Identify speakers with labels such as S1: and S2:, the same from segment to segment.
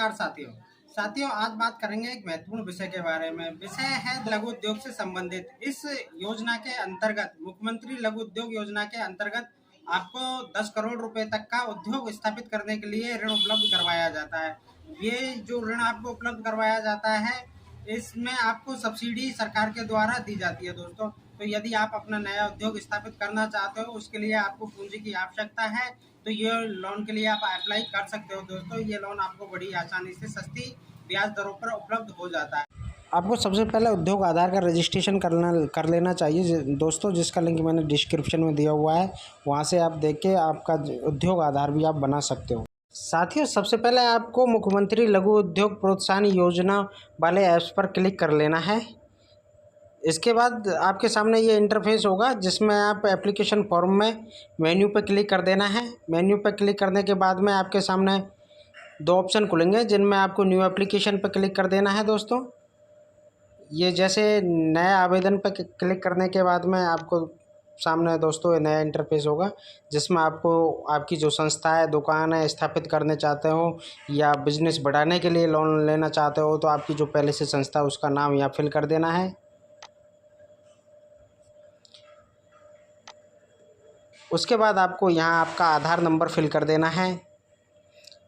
S1: नमस्कार साथियों, आज बात करेंगे एक महत्वपूर्ण विषय के बारे में। विषय है लघु उद्योग से संबंधित। इस योजना के अंतर्गत, मुख्यमंत्री लघु उद्योग योजना के अंतर्गत आपको 10 करोड़ रुपए तक का उद्योग स्थापित करने के लिए ऋण उपलब्ध करवाया जाता है। ये जो ऋण आपको उपलब्ध करवाया जाता है, इसमें आपको सब्सिडी सरकार के द्वारा दी जाती है दोस्तों। तो यदि आप अपना नया उद्योग स्थापित करना चाहते हो, उसके लिए आपको पूंजी की आवश्यकता है, तो ये लोन के लिए आप अप्लाई कर सकते हो दोस्तों। ये लोन आपको बड़ी आसानी से सस्ती ब्याज दरों पर उपलब्ध हो जाता है। आपको सबसे पहले उद्योग आधार का रजिस्ट्रेशन कर लेना चाहिए दोस्तों, जिसका लिंक मैंने डिस्क्रिप्शन में दिया हुआ है। वहाँ से आप देख के आपका उद्योग आधार भी आप बना सकते हो। साथियों, सबसे पहले आपको मुख्यमंत्री लघु उद्योग प्रोत्साहन योजना वाले ऐप्स पर क्लिक कर लेना है। इसके बाद आपके सामने ये इंटरफेस होगा, जिसमें आप एप्लीकेशन फॉर्म में मेन्यू पर क्लिक कर देना है। मेन्यू पर क्लिक करने के बाद में आपके सामने दो ऑप्शन खुलेंगे, जिनमें आपको न्यू एप्लीकेशन पर क्लिक कर देना है दोस्तों। ये जैसे नए आवेदन पर क्लिक करने के बाद में आपको सामने दोस्तों ये नया इंटरफेस होगा, जिसमें आपको आपकी जो संस्था है, दुकान है, स्थापित करने चाहते हो या बिजनेस बढ़ाने के लिए लोन लेना चाहते हो, तो आपकी जो पहले से संस्था है उसका नाम यहाँ फिल कर देना है। उसके बाद आपको यहाँ आपका आधार नंबर फिल कर देना है।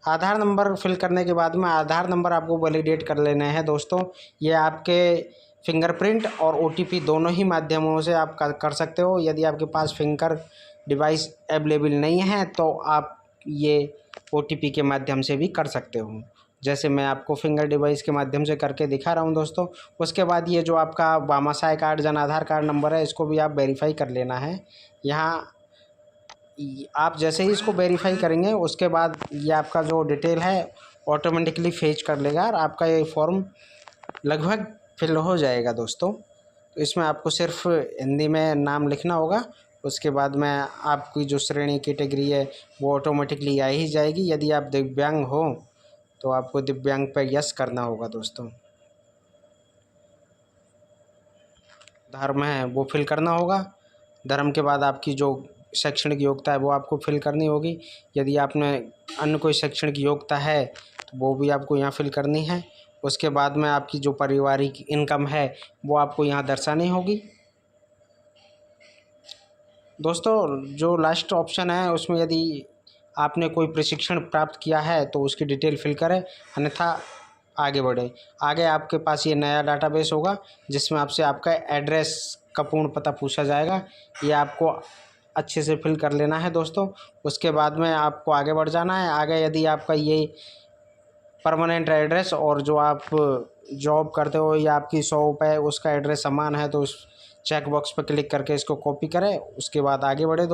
S1: आधार नंबर फिल करने के बाद में आधार नंबर आपको वैलिडेट कर लेना है दोस्तों। ये आपके फिंगरप्रिंट और ओटीपी दोनों ही माध्यमों से आप कर सकते हो। यदि आपके पास फिंगर डिवाइस अवेलेबल नहीं है तो आप ये ओटीपी के माध्यम से भी कर सकते हो, जैसे मैं आपको फिंगर डिवाइस के माध्यम से करके दिखा रहा हूँ दोस्तों। उसके बाद ये जो आपका वामासाय card Jan Aadhaar card number है, इसको भी आप वेरीफाई कर लेना है। यहाँ आप जैसे ही इसको वेरीफाई करेंगे, उसके बाद ये आपका जो डिटेल है ऑटोमेटिकली फेच कर लेगा और आपका ये फॉर्म लगभग फिल हो जाएगा दोस्तों। तो इसमें आपको सिर्फ हिंदी में नाम लिखना होगा। उसके बाद में आपकी जो श्रेणी कैटेगरी है वो ऑटोमेटिकली आ ही जाएगी। यदि आप दिव्यांग हो तो आपको दिव्यांग पर यस करना होगा दोस्तों। धर्म है वो फिल करना होगा। धर्म के बाद आपकी जो शैक्षणिक योग्यता है वो आपको फिल करनी होगी। यदि आपने अन्य कोई शैक्षणिक योग्यता है तो वो भी आपको यहाँ फिल करनी है। उसके बाद में आपकी जो पारिवारिक इनकम है वो आपको यहाँ दर्शानी होगी दोस्तों। जो लास्ट ऑप्शन है उसमें यदि आपने कोई प्रशिक्षण प्राप्त किया है तो उसकी डिटेल फिल करें, अन्यथा आगे बढ़े। आगे आपके पास ये नया डाटाबेस होगा, जिसमें आपसे आपका एड्रेस का पूर्ण पता पूछा जाएगा। ये आपको अच्छे से फिल कर लेना है दोस्तों। उसके बाद में आपको आगे बढ़ जाना है। आगे यदि आपका ये परमानेंट एड्रेस और जो आप जॉब करते हो या आपकी शॉप है उसका एड्रेस समान है, तो उस चेक बॉक्स पर क्लिक करके इसको कॉपी करें। उसके बाद आगे बढ़े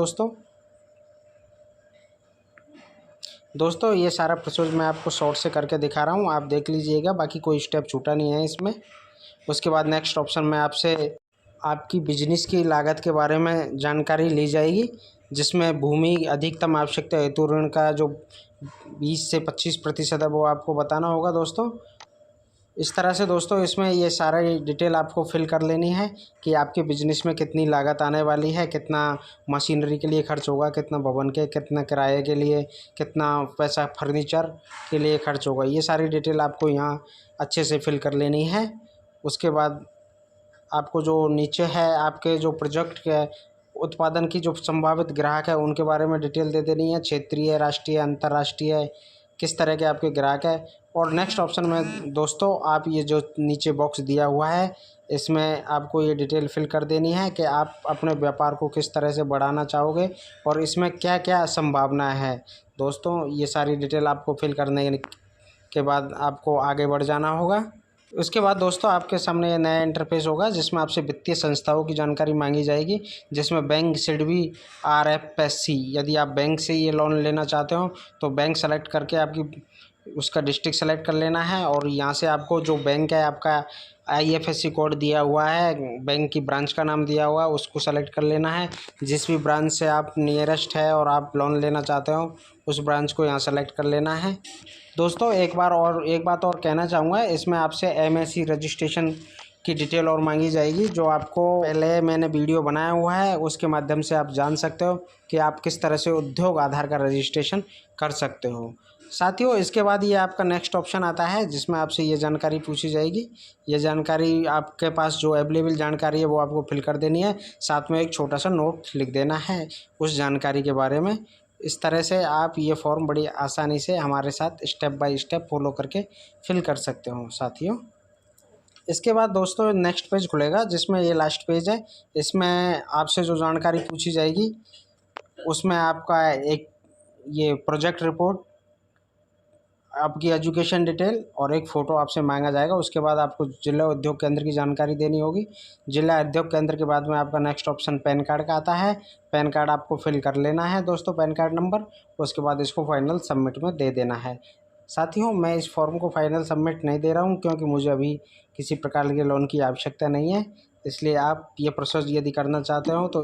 S1: दोस्तों ये सारा प्रोसेस मैं आपको शॉर्ट से करके दिखा रहा हूँ, आप देख लीजिएगा, बाकी कोई स्टेप छूटा नहीं है इसमें। उसके बाद नेक्स्ट ऑप्शन में आपसे आपकी बिजनेस की लागत के बारे में जानकारी ली जाएगी, जिसमें भूमि अधिकतम आवश्यकता हेतु ऋण का जो 20 से 25% है वो आपको बताना होगा दोस्तों। इस तरह से दोस्तों इसमें ये सारा डिटेल आपको फिल कर लेनी है कि आपके बिजनेस में कितनी लागत आने वाली है, कितना मशीनरी के लिए खर्च होगा, कितना भवन के, कितना किराए के लिए, कितना पैसा फर्नीचर के लिए खर्च होगा। ये सारी डिटेल आपको यहाँ अच्छे से फिल कर लेनी है। उसके बाद आपको जो नीचे है आपके जो प्रोजेक्ट के उत्पादन की जो संभावित ग्राहक है उनके बारे में डिटेल दे देनी है, क्षेत्रीय, राष्ट्रीय, अंतर्राष्ट्रीय, किस तरह के आपके ग्राहक है। और नेक्स्ट ऑप्शन में दोस्तों आप ये जो नीचे बॉक्स दिया हुआ है इसमें आपको ये डिटेल फिल कर देनी है कि आप अपने व्यापार को किस तरह से बढ़ाना चाहोगे और इसमें क्या क्या संभावना है दोस्तों। ये सारी डिटेल आपको फिल करने के बाद आपको आगे बढ़ जाना होगा। उसके बाद दोस्तों आपके सामने ये नया इंटरफेस होगा, जिसमें आपसे वित्तीय संस्थाओं की जानकारी मांगी जाएगी, जिसमें बैंक, सिडबी, आरएफएससी। यदि आप बैंक से ये लोन लेना चाहते हो तो बैंक सेलेक्ट करके आपकी उसका डिस्ट्रिक्ट सेलेक्ट कर लेना है और यहाँ से आपको जो बैंक है आपका आईएफएससी कोड दिया हुआ है, बैंक की ब्रांच का नाम दिया हुआ है, उसको सेलेक्ट कर लेना है। जिस भी ब्रांच से आप नियरेस्ट है और आप लोन लेना चाहते हो उस ब्रांच को यहाँ सेलेक्ट कर लेना है दोस्तों। एक बात और कहना चाहूँगा, इसमें आपसे एमएससी रजिस्ट्रेशन की डिटेल और मांगी जाएगी, जो आपको पहले मैंने वीडियो बनाया हुआ है उसके माध्यम से आप जान सकते हो कि आप किस तरह से उद्योग आधार का रजिस्ट्रेशन कर सकते हो। साथियों इसके बाद ये आपका नेक्स्ट ऑप्शन आता है जिसमें आपसे ये जानकारी पूछी जाएगी। ये जानकारी आपके पास जो अवेलेबल जानकारी है वो आपको फिल कर देनी है, साथ में एक छोटा सा नोट लिख देना है उस जानकारी के बारे में। इस तरह से आप ये फॉर्म बड़ी आसानी से हमारे साथ स्टेप बाय स्टेप फॉलो करके फिल कर सकते हो साथियों। इसके बाद दोस्तों नेक्स्ट पेज खुलेगा जिसमें ये लास्ट पेज है। इसमें आपसे जो जानकारी पूछी जाएगी उसमें आपका एक ये प्रोजेक्ट रिपोर्ट, आपकी एजुकेशन डिटेल और एक फ़ोटो आपसे मांगा जाएगा। उसके बाद आपको जिला उद्योग केंद्र की जानकारी देनी होगी। जिला उद्योग केंद्र के बाद में आपका नेक्स्ट ऑप्शन पैन कार्ड का आता है। पैन कार्ड आपको फिल कर लेना है दोस्तों, पैन कार्ड नंबर। उसके बाद इसको फाइनल सबमिट में दे देना है। साथियों मैं इस फॉर्म को फाइनल सबमिट नहीं दे रहा हूँ क्योंकि मुझे अभी किसी प्रकार के लोन की आवश्यकता नहीं है, इसलिए आप ये प्रोसेस यदि करना चाहते हो तो